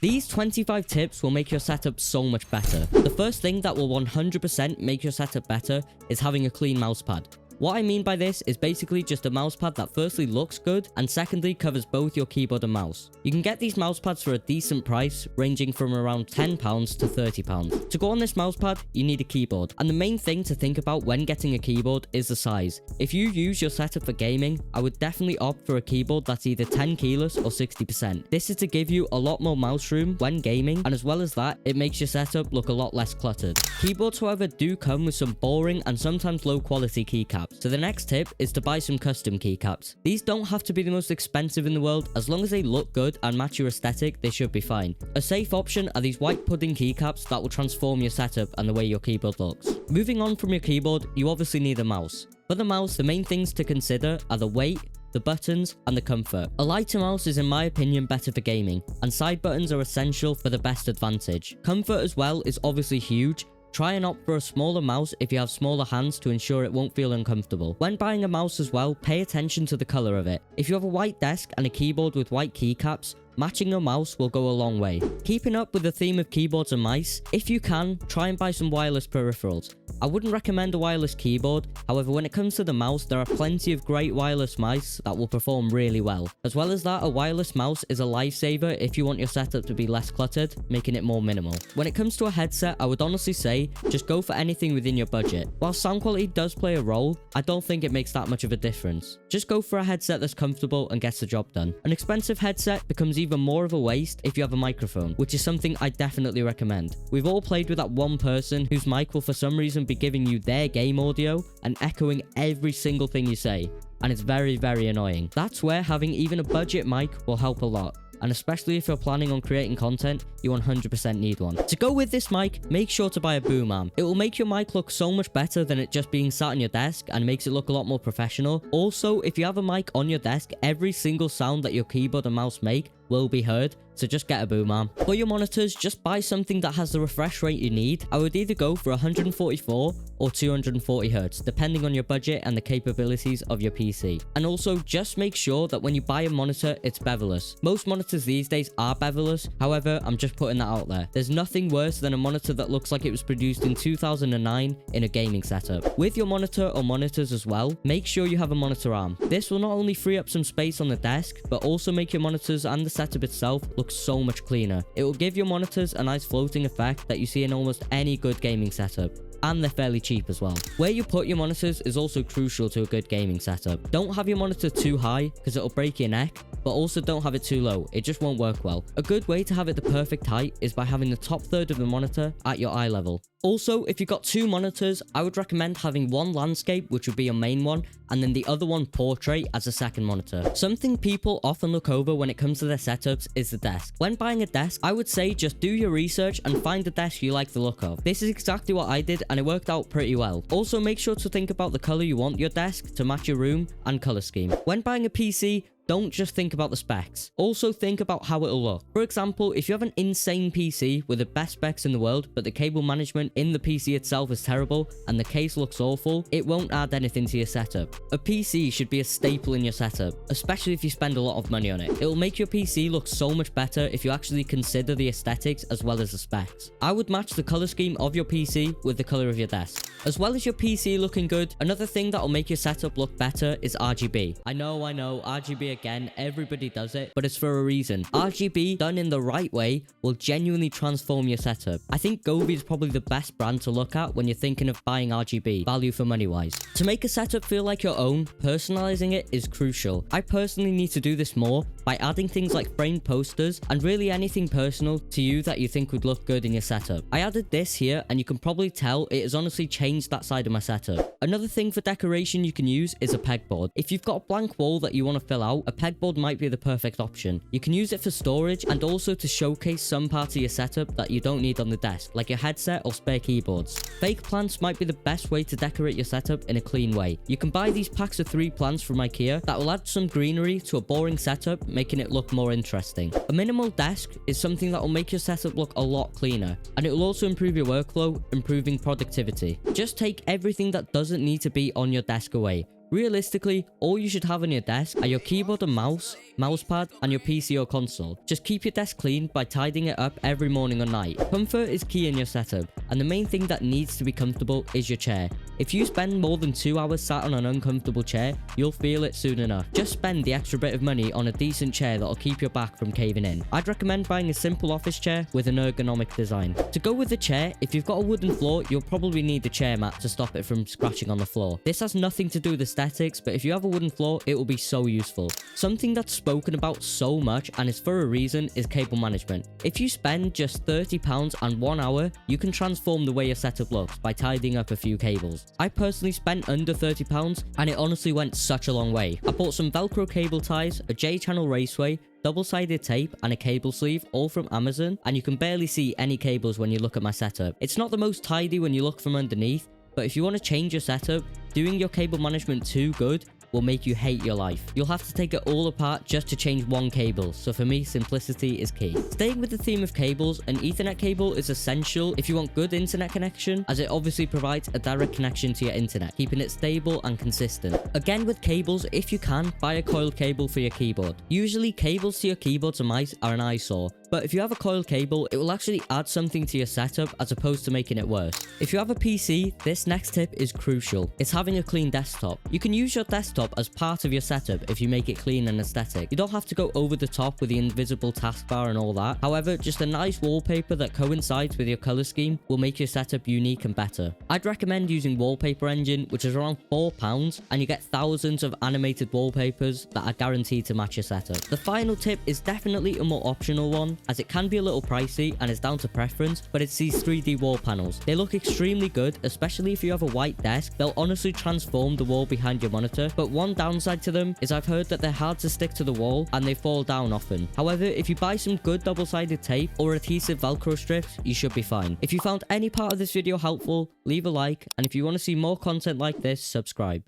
These 25 tips will make your setup so much better. The first thing that will 100% make your setup better is having a clean mousepad. What I mean by this is basically just a mousepad that firstly looks good and secondly covers both your keyboard and mouse. You can get these mousepads for a decent price, ranging from around £10 to £30. To go on this mousepad, you need a keyboard. And the main thing to think about when getting a keyboard is the size. If you use your setup for gaming, I would definitely opt for a keyboard that's either 10 keyless or 60%. This is to give you a lot more mouse room when gaming, and as well as that, it makes your setup look a lot less cluttered. Keyboards, however, do come with some boring and sometimes low quality keycaps. So the next tip is to buy some custom keycaps. These don't have to be the most expensive in the world. As long as they look good and match your aesthetic, they should be fine. A safe option are these white pudding keycaps that will transform your setup and the way your keyboard looks. Moving on from your keyboard, you obviously need a mouse. For the mouse, the main things to consider are the weight, the buttons, and the comfort. A lighter mouse is in my opinion better for gaming, and side buttons are essential for the best advantage. Comfort as well is obviously huge. Try and opt for a smaller mouse if you have smaller hands to ensure it won't feel uncomfortable. When buying a mouse as well, pay attention to the color of it. If you have a white desk and a keyboard with white keycaps, matching your mouse will go a long way. Keeping up with the theme of keyboards and mice, if you can, try and buy some wireless peripherals. I wouldn't recommend a wireless keyboard, however when it comes to the mouse, there are plenty of great wireless mice that will perform really well. As well as that, a wireless mouse is a lifesaver if you want your setup to be less cluttered, making it more minimal. When it comes to a headset, I would honestly say, just go for anything within your budget. While sound quality does play a role, I don't think it makes that much of a difference. Just go for a headset that's comfortable and gets the job done. An expensive headset becomes even more of a waste if you have a microphone, which is something I definitely recommend. We've all played with that one person whose mic will for some reason be giving you their game audio and echoing every single thing you say, and it's very, very annoying. That's where having even a budget mic will help a lot. And especially if you're planning on creating content, you 100% need one. To go with this mic, make sure to buy a boom arm. It will make your mic look so much better than it just being sat on your desk and makes it look a lot more professional. Also, if you have a mic on your desk, every single sound that your keyboard and mouse make will be heard, so just get a boom arm. For your monitors, just buy something that has the refresh rate you need. I would either go for 144 or 240 Hz, depending on your budget and the capabilities of your PC. And also, just make sure that when you buy a monitor, it's bevel-less. Most monitors these days are bevel-less, however, I'm just putting that out there. There's nothing worse than a monitor that looks like it was produced in 2009 in a gaming setup. With your monitor or monitors as well, make sure you have a monitor arm. This will not only free up some space on the desk, but also make your monitors and the setup itself look so much cleaner. It will give your monitors a nice floating effect that you see in almost any good gaming setup. And they're fairly cheap as well. Where you put your monitors is also crucial to a good gaming setup. Don't have your monitor too high because it'll break your neck, but also don't have it too low, it just won't work well. A good way to have it the perfect height is by having the top third of the monitor at your eye level. Also, if you've got two monitors, I would recommend having one landscape, which would be your main one, and then the other one portrait as a second monitor. Something people often look over when it comes to their setups is the desk. When buying a desk, I would say just do your research and find a desk you like the look of. This is exactly what I did and it worked out pretty well. Also, make sure to think about the color you want your desk to match your room and color scheme. When buying a PC, don't just think about the specs. Also think about how it'll look. For example, if you have an insane PC with the best specs in the world, but the cable management in the PC itself is terrible and the case looks awful, it won't add anything to your setup. A PC should be a staple in your setup, especially if you spend a lot of money on it. It will make your PC look so much better if you actually consider the aesthetics as well as the specs. I would match the color scheme of your PC with the color of your desk. As well as your PC looking good, another thing that will make your setup look better is RGB. I know, RGB again, everybody does it, but it's for a reason. RGB done in the right way will genuinely transform your setup. I think Govee is probably the best brand to look at when you're thinking of buying RGB, value for money wise. To make a setup feel like your own, personalizing it is crucial. I personally need to do this more by adding things like framed posters and really anything personal to you that you think would look good in your setup. I added this here and you can probably tell it has honestly changed that side of my setup. Another thing for decoration you can use is a pegboard. If you've got a blank wall that you want to fill out, a pegboard might be the perfect option. You can use it for storage and also to showcase some parts of your setup that you don't need on the desk, like your headset or spare keyboards. Fake plants might be the best way to decorate your setup in a clean way. You can buy these packs of 3 plants from IKEA that will add some greenery to a boring setup, making it look more interesting. A minimal desk is something that will make your setup look a lot cleaner, and it will also improve your workflow, improving productivity. Just take everything that doesn't need to be on your desk away. Realistically, all you should have on your desk are your keyboard and mouse, mousepad, and your PC or console. Just keep your desk clean by tidying it up every morning or night. Comfort is key in your setup, and the main thing that needs to be comfortable is your chair. If you spend more than 2 hours sat on an uncomfortable chair, you'll feel it soon enough. Just spend the extra bit of money on a decent chair that'll keep your back from caving in. I'd recommend buying a simple office chair with an ergonomic design. To go with the chair, if you've got a wooden floor, you'll probably need the chair mat to stop it from scratching on the floor. This has nothing to do with aesthetics, but if you have a wooden floor, it will be so useful. Something that's spoken about so much, and is for a reason, is cable management. If you spend just £30 and 1 hour, you can transform the way your setup looks by tidying up a few cables. I personally spent under £30, and it honestly went such a long way. I bought some Velcro cable ties, a J-channel raceway, double-sided tape, and a cable sleeve, all from Amazon, and you can barely see any cables when you look at my setup. It's not the most tidy when you look from underneath, but if you want to change your setup, doing your cable management too good will make you hate your life. You'll have to take it all apart just to change one cable, so for me, simplicity is key. Staying with the theme of cables, an Ethernet cable is essential if you want good internet connection, as it obviously provides a direct connection to your internet, keeping it stable and consistent. Again with cables, if you can, buy a coiled cable for your keyboard. Usually cables to your keyboards and mice are an eyesore, but if you have a coiled cable, it will actually add something to your setup as opposed to making it worse. If you have a PC, this next tip is crucial. It's having a clean desktop. You can use your desktop as part of your setup if you make it clean and aesthetic. You don't have to go over the top with the invisible taskbar and all that. However, just a nice wallpaper that coincides with your color scheme will make your setup unique and better. I'd recommend using Wallpaper Engine, which is around £4, and you get thousands of animated wallpapers that are guaranteed to match your setup. The final tip is definitely a more optional one, as it can be a little pricey and is down to preference, but it's these 3D wall panels. They look extremely good, especially if you have a white desk. They'll honestly transform the wall behind your monitor, but one downside to them is I've heard that they're hard to stick to the wall and they fall down often. However, if you buy some good double-sided tape or adhesive Velcro strips, you should be fine. If you found any part of this video helpful, leave a like, and if you want to see more content like this, subscribe.